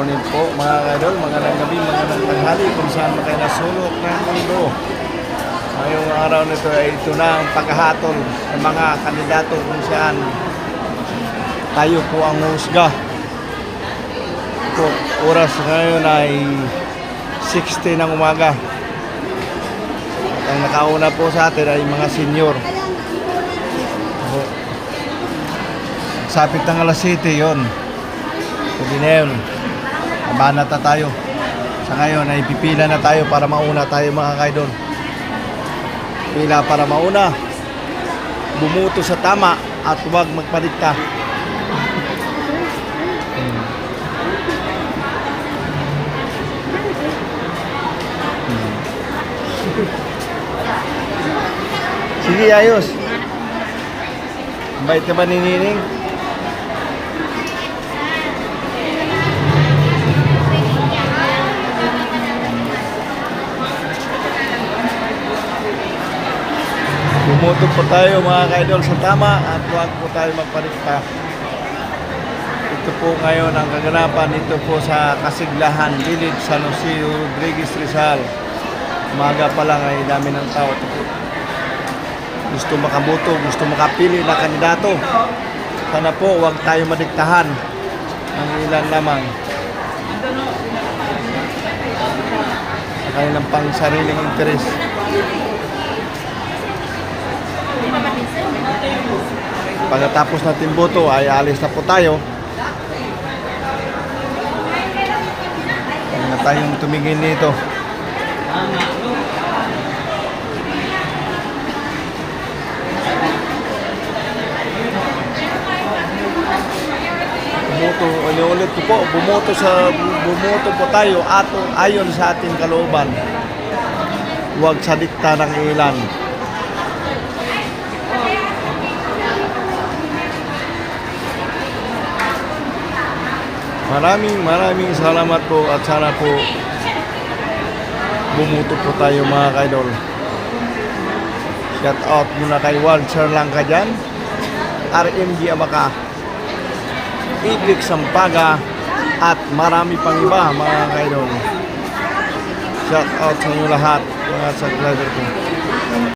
morning po mga kaidol, magandang gabi, magandang tanghali kung saan kayo nasulok ng mundo. Ngayong araw nito ay ito na ang paghahatol ng mga kandidato kung saan tayo po ang husga. Ito, oras ngayon ay 6:00 ng umaga. At ang nakauna po sa atin ay mga senior. Sapit ng alas 7 yun. Pwede na yun. Abanat na tayo. Sa ngayon ay pipila na tayo para mauna tayo mga kaidol. Pila para mauna. Bumuto sa tama at huwag magpadikta. Sige, ayos. Bait ka ba ni Nining? Bumuto po tayo mga kaidol sa tama at huwag po tayo magparikta. Ito po ngayon ang kaganapan dito po sa Kasiglahan Village, San Jose, Rodriguez, Rizal. Umaga pa lang ay dami ng tao. Gusto makaboto, gusto makapili na kandidato. Sana po huwag tayo madiktahan ng ilan lamang sa kanilang pang sariling interes. Pagkatapos natin boto ay alis na po tayo. Huwag na tayong tumingin nito. Ulit ko po, bumoto po tayo ayon sa ating kalooban. Huwag sa dikta ng ilan. Maraming salamat po at sana po bumuto po tayo mga kaidol. Shout out muna kay Walter lang ka dyan, RMG Abaka, Ibig Sampaga at marami pang iba mga kaidol. Shout out sa inyo lahat mga subscriber ko.